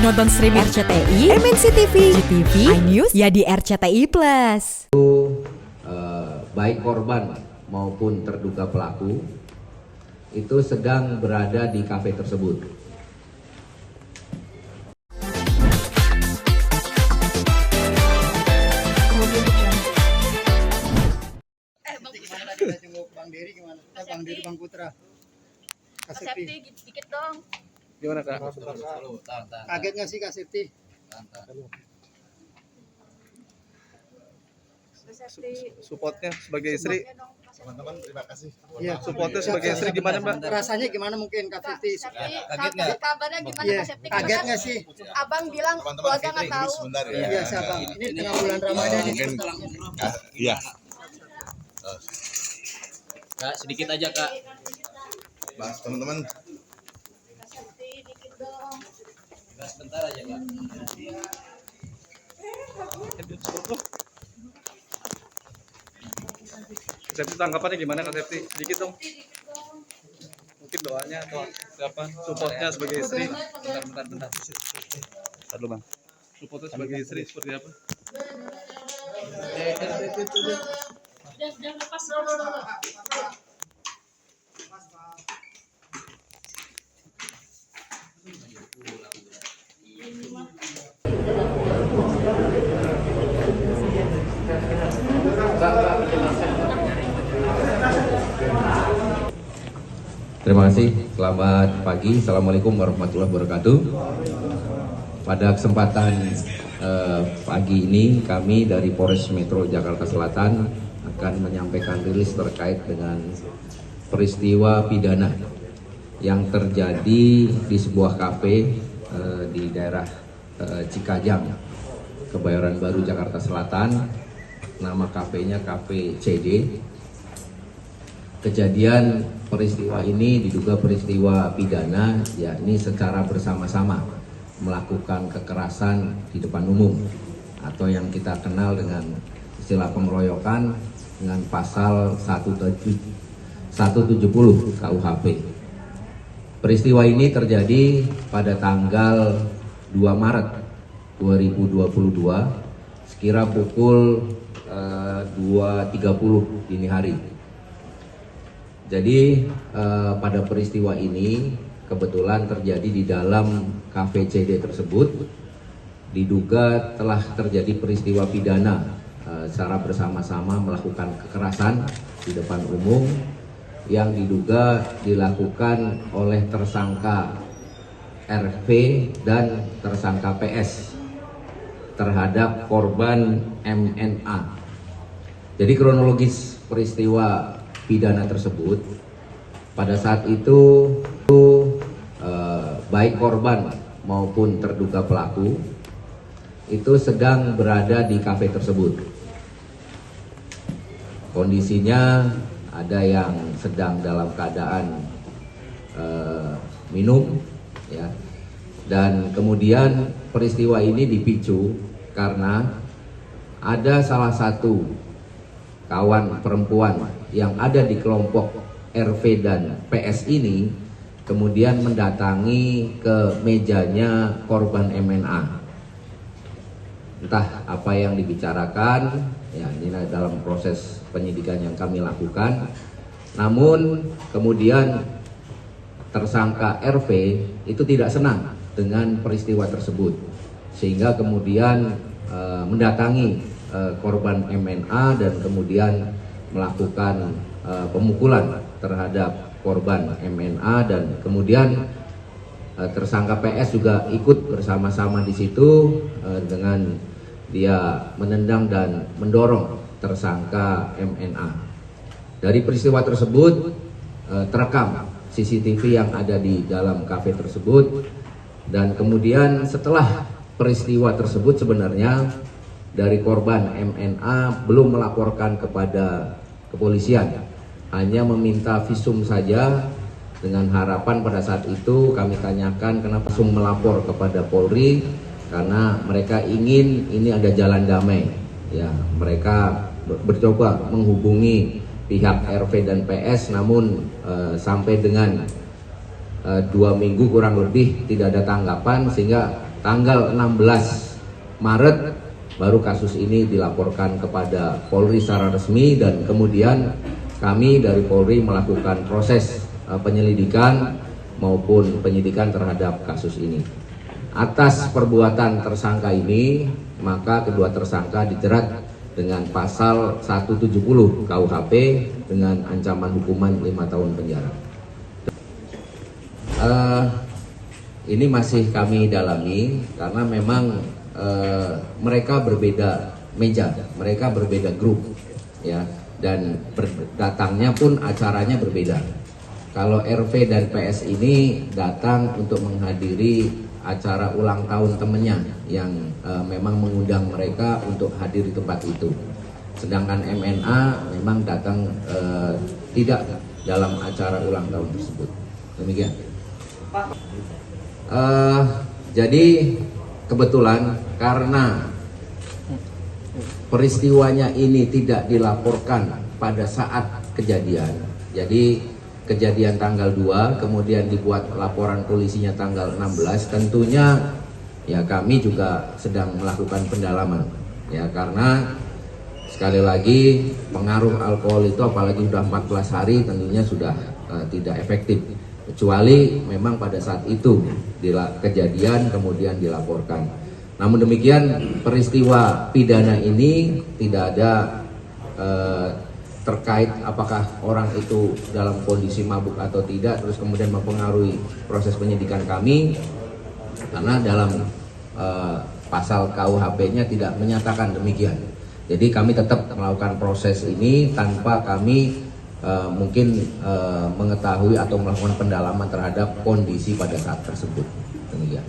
Nonton streaming RCTI, MNC TV, GTV, iNews, ya di RCTI Plus. Baik korban maupun terduga pelaku itu sedang berada di kafe tersebut. Kita jenguk Bang Dery gimana? Bang Dery, Bang Putra. Kak Septi dikit dong. Gimana Kak? Kaget nggak sih Kak Septi? Supportnya sebagai istri, Teman-teman terima kasih. Iya. supportnya sebagai istri gimana Mbak? Rasanya gimana mungkin Kak Septi? Kaget nggak? Kabarnya gimana Iya. Kak Septi? Kaget nggak sih? Abang bilang Teman-teman keluarga Fitri nggak dulu tahu. sebentar ya. Iya, Bang. Ini tengah bulan Ramadan ini. Mungkin iya. Kak, sedikit aja Kak. Bahas teman-teman. Kak Septi dikit dong. Sebentar aja Kak. Septi tanggapannya gimana Kak Septi? Sedikit dong. Mungkin doanya atau apa? Supportnya sebagai istri. Bentar. Bentar dulu Bang. Supportnya sebagai istri seperti apa? Terima kasih. Selamat pagi. Assalamualaikum warahmatullahi wabarakatuh. Pada kesempatan pagi ini kami dari Polres Metro Jakarta Selatan akan menyampaikan rilis terkait dengan peristiwa pidana yang terjadi di sebuah kafe di daerah Cikajang, Kebayoran Baru, Jakarta Selatan. Nama kafenya Cafe CD. Kejadian peristiwa ini diduga peristiwa pidana, yakni secara bersama-sama melakukan kekerasan di depan umum atau yang kita kenal dengan istilah pengeroyokan dengan pasal 170 KUHP. Peristiwa ini terjadi pada tanggal 2 Maret 2022 sekira pukul 2.30 dini hari. Jadi pada peristiwa ini kebetulan terjadi di dalam kafe CD tersebut. Diduga telah terjadi peristiwa pidana secara bersama-sama melakukan kekerasan di depan umum yang diduga dilakukan oleh tersangka RV dan tersangka PS terhadap korban MNA. Jadi kronologis peristiwa pidana tersebut pada saat itu baik korban maupun terduga pelaku itu sedang berada di kafe tersebut. Kondisinya ada yang sedang dalam keadaan minum, ya, dan kemudian peristiwa ini dipicu karena ada salah satu kawan perempuan yang ada di kelompok RV dan PS ini kemudian mendatangi ke mejanya korban MNA. Entah apa yang dibicarakan, ya ini dalam proses penyidikan yang kami lakukan. Namun kemudian tersangka RV itu tidak senang dengan peristiwa tersebut, sehingga kemudian mendatangi korban MNA dan kemudian melakukan pemukulan terhadap korban MNA dan kemudian tersangka PS juga ikut bersama-sama di situ dengan dia menendang dan mendorong tersangka MNA. Dari peristiwa tersebut terekam CCTV yang ada di dalam kafe tersebut dan kemudian setelah peristiwa tersebut sebenarnya dari korban MNA belum melaporkan kepada kepolisian, hanya meminta visum saja dengan harapan pada saat itu kami tanyakan kenapa langsung melapor kepada Polri karena mereka ingin ini ada jalan damai. Ya, mereka bercoba menghubungi pihak RV dan PS, namun sampai dengan 2 minggu kurang lebih tidak ada tanggapan, sehingga tanggal 16 Maret baru kasus ini dilaporkan kepada Polri secara resmi, dan kemudian kami dari Polri melakukan proses penyelidikan maupun penyidikan terhadap kasus ini. Atas perbuatan tersangka ini, maka kedua tersangka dijerat dengan pasal 170 KUHP dengan ancaman hukuman 5 tahun penjara. Ini masih kami dalami karena memang mereka berbeda meja, mereka berbeda grup, ya, dan datangnya pun acaranya berbeda. Kalau RV dan PS ini datang untuk menghadiri acara ulang tahun temennya yang memang mengundang mereka untuk hadir di tempat itu. Sedangkan MNA memang datang tidak dalam acara ulang tahun tersebut. Demikian. Jadi kebetulan karena peristiwanya ini tidak dilaporkan pada saat kejadian, jadi kejadian tanggal 2 kemudian dibuat laporan polisinya tanggal 16, tentunya ya kami juga sedang melakukan pendalaman, ya, karena sekali lagi pengaruh alkohol itu apalagi sudah 14 hari tentunya sudah tidak efektif, kecuali memang pada saat itu kejadian kemudian dilaporkan. Namun demikian peristiwa pidana ini tidak ada terkait apakah orang itu dalam kondisi mabuk atau tidak terus kemudian mempengaruhi proses penyidikan kami, karena dalam pasal KUHP-nya tidak menyatakan demikian. Jadi kami tetap melakukan proses ini tanpa kami mungkin mengetahui atau melakukan pendalaman terhadap kondisi pada saat tersebut. Demikian.